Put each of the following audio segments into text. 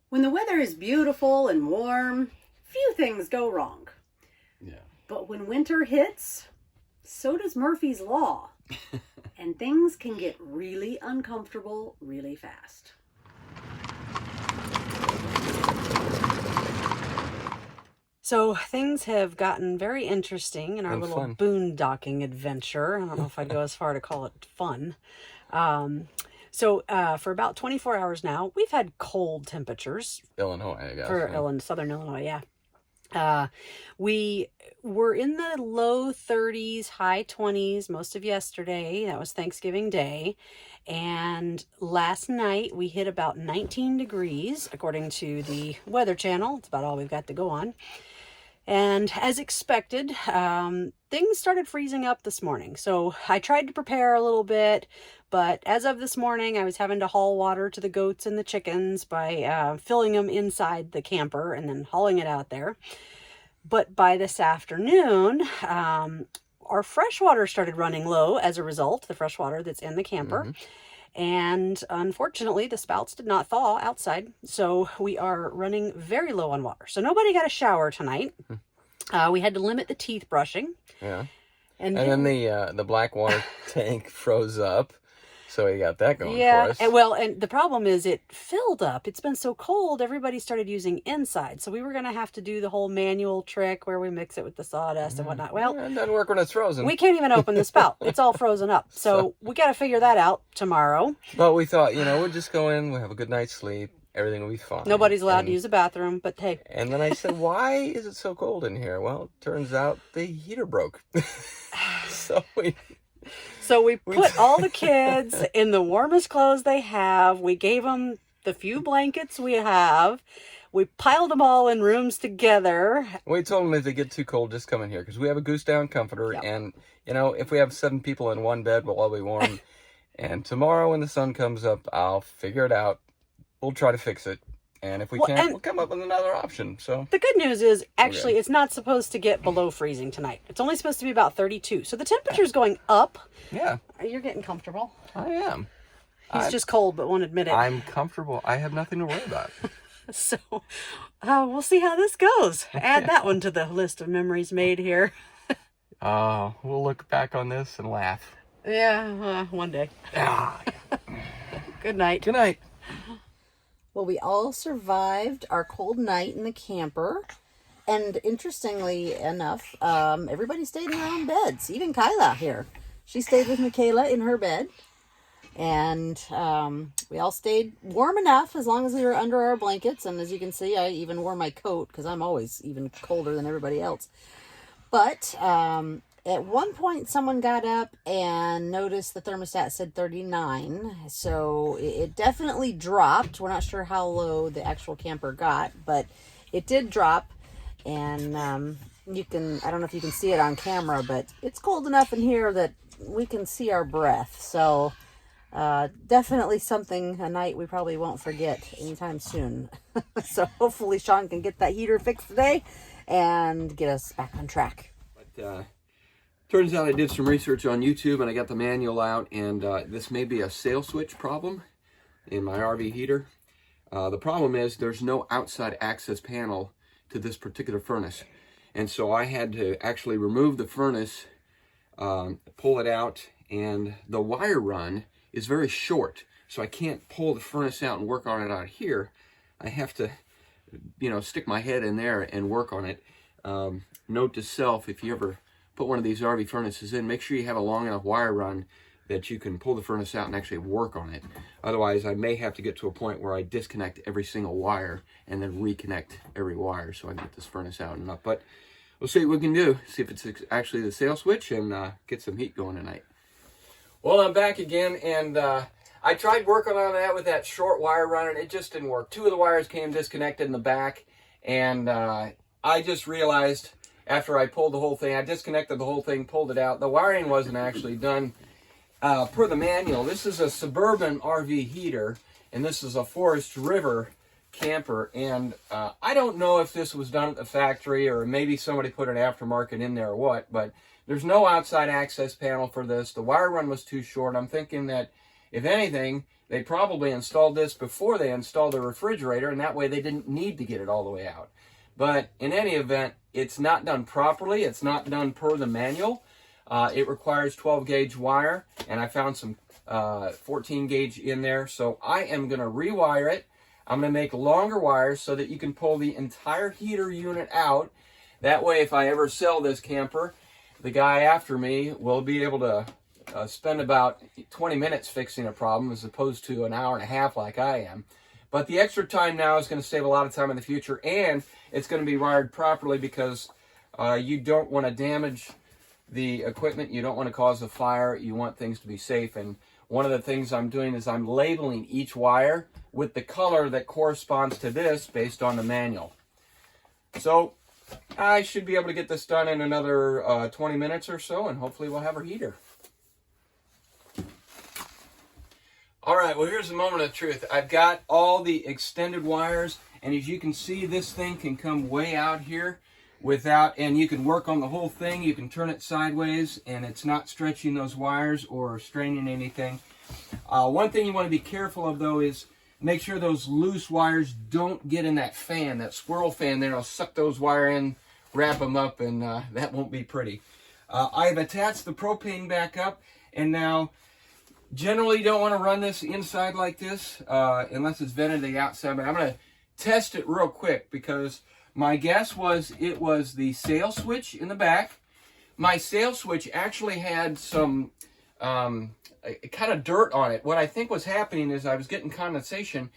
When the weather is beautiful and warm, few things go wrong. Yeah. But when winter hits, so does Murphy's Law. And things can get really uncomfortable really fast. So things have gotten very interesting in our And little fun. boondocking adventure. I don't know if I'd go as far to call it fun. For about 24 hours now, we've had cold temperatures Illinois, I guess. for Southern Illinois, yeah. We were in the low 30s, high 20s most of yesterday. That was Thanksgiving Day. And last night we hit about 19 degrees, according to the Weather Channel. It's about all we've got to go on. And as expected, things started freezing up this morning. So I tried to prepare a little bit, but as of this morning, I was having to haul water to the goats and the chickens by filling them inside the camper and then hauling it out there. But by this afternoon, our fresh water started running low as a result, the fresh water that's in the camper. Mm-hmm. And unfortunately, the spouts did not thaw outside, so we are running very low on water. So nobody got a shower tonight. We had to limit the teeth brushing. Yeah. And then the black water tank froze up, so we got that going for us. And the problem is it filled up. It's been so cold, everybody started using inside. So we were going to have to do the whole manual trick where we mix it with the sawdust and whatnot. Well, it doesn't work when it's frozen. We can't even open the spout. It's all frozen up. So we got to figure that out tomorrow. But we thought, we'll just go in, we'll have a good night's sleep, everything will be fine. Nobody's allowed to use the bathroom, but hey. And then I said, why is it so cold in here? Well, it turns out the heater broke. So we put all the kids in the warmest clothes they have. We gave them the few blankets we have. We piled them all in rooms together. We told them if they get too cold, just come in here. Because we have a goose down comforter. Yep. And, if we have 7 people in one bed, we'll all be warm. And tomorrow when the sun comes up, I'll figure it out. We'll try to fix it. And if we can't, we'll come up with another option. So the good news is, actually, it's not supposed to get below freezing tonight. It's only supposed to be about 32. So the temperature's going up. Yeah. You're getting comfortable. I am. He's just cold, but won't admit it. I'm comfortable. I have nothing to worry about. So we'll see how this goes. Add that one to the list of memories made here. We'll look back on this and laugh. Yeah, one day. Good night. Good night. Well, we all survived our cold night in the camper. And interestingly enough, everybody stayed in their own beds. Even Kyla here. She stayed with Michaela in her bed. And we all stayed warm enough as long as we were under our blankets. And as you can see, I even wore my coat because I'm always even colder than everybody else. But at one point, someone got up and noticed the thermostat said 39. So it definitely dropped. We're not sure how low the actual camper got, but it did drop. And I don't know if you can see it on camera, but it's cold enough in here that we can see our breath. So definitely a night we probably won't forget anytime soon. So hopefully Sean can get that heater fixed today and get us back on track. But turns out I did some research on YouTube and I got the manual out, and this may be a sail switch problem in my RV heater. The problem is there's no outside access panel to this particular furnace. And so I had to actually remove the furnace, pull it out, and the wire run is very short. So I can't pull the furnace out and work on it out here. I have to, stick my head in there and work on it. Note to self, if you ever put one of these RV furnaces in, make sure you have a long enough wire run that you can pull the furnace out and actually work on it. Otherwise, I may have to get to a point where I disconnect every single wire and then reconnect every wire so I can get this furnace out and up. But we'll see what we can do. See if it's actually the sail switch and get some heat going tonight. Well, I'm back again, and I tried working on that with that short wire run, and it just didn't work. 2 of the wires came disconnected in the back, and I just realized after I pulled the whole thing, I disconnected the whole thing, pulled it out. The wiring wasn't actually done per the manual. This is a Suburban RV heater, and this is a Forest River camper, and I don't know if this was done at the factory or maybe somebody put an aftermarket in there or what, but there's no outside access panel for this. The wire run was too short. I'm thinking that If anything, they probably installed this before they installed the refrigerator, and that way they didn't need to get it all the way out. But in any event, it's not done properly. It's not done per the manual. It requires 12 gauge wire, and I found some 14 gauge in there. So I am going to rewire it. I'm going to make longer wires so that you can pull the entire heater unit out. That way, if I ever sell this camper, the guy after me will be able to spend about 20 minutes fixing a problem as opposed to an hour and a half like I am. But the extra time now is going to save a lot of time in the future, and it's going to be wired properly because you don't want to damage the equipment. You don't want to cause a fire. You want things to be safe. And one of the things I'm doing is I'm labeling each wire with the color that corresponds to this based on the manual. So I should be able to get this done in another 20 minutes or so, and hopefully we'll have our heater. All right, well, here's the moment of truth. I've got all the extended wires, and as you can see, this thing can come way out here and you can work on the whole thing. You can turn it sideways, and it's not stretching those wires or straining anything. One thing you want to be careful of, though, is make sure those loose wires don't get in that fan, that swirl fan there. It'll suck those wire in, wrap them up, and that won't be pretty. I've attached the propane back up, and now generally you don't want to run this inside like this unless it's vented to the outside, but I'm going to test it real quick because my guess was it was the sail switch in the back. My sail switch actually had some kind of dirt on it. What I think was happening is I was getting condensation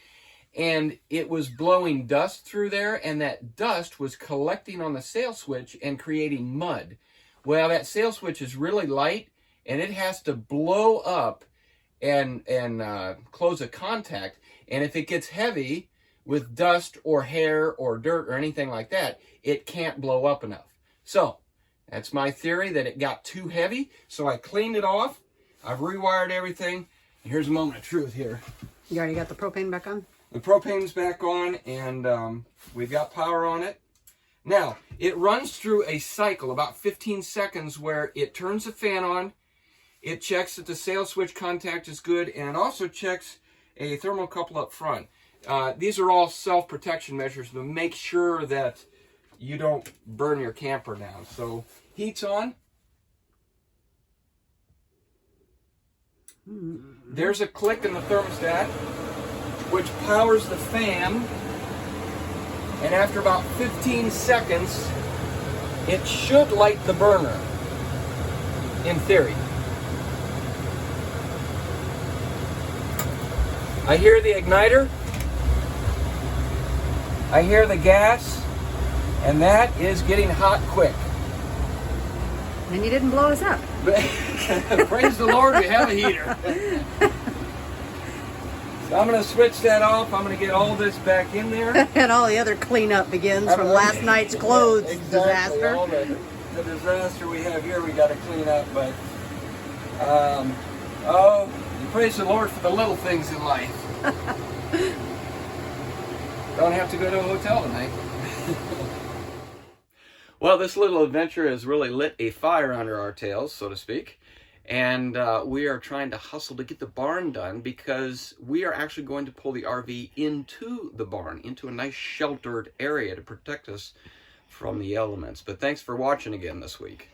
and it was blowing dust through there, and that dust was collecting on the sail switch and creating mud. Well, that sail switch is really light and it has to blow up and close a contact, and if it gets heavy with dust or hair or dirt or anything like that, it can't blow up enough. So that's my theory, that it got too heavy. So I cleaned it off. I've rewired everything. And here's a moment of truth here. You already got the propane back on? The propane's back on, and we've got power on it. Now, it runs through a cycle, about 15 seconds, where it turns the fan on, it checks that the sail switch contact is good, and it also checks a thermocouple up front. These are all self-protection measures to make sure that you don't burn your camper down. So, heat's on. There's a click in the thermostat, which powers the fan. And after about 15 seconds, it should light the burner, in theory. I hear the igniter. I hear the gas, and that is getting hot quick. And you didn't blow us up. Praise the Lord, we have a heater. So I'm going to switch that off. I'm going to get all this back in there. And all the other cleanup begins from last night's clothes disaster. All the disaster we have here, we got to clean up. But, praise the Lord for the little things in life. Don't have to go to a hotel tonight. Well, this little adventure has really lit a fire under our tails, so to speak. And we are trying to hustle to get the barn done because we are actually going to pull the RV into the barn, into a nice sheltered area to protect us from the elements. But thanks for watching again this week.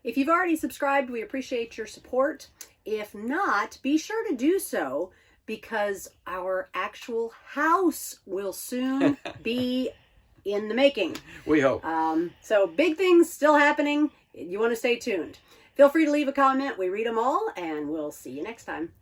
If you've already subscribed, we appreciate your support. If not, be sure to do so because our actual house will soon be in the making. We hope. So big things still happening. You want to stay tuned. Feel free to leave a comment. We read them all, and we'll see you next time.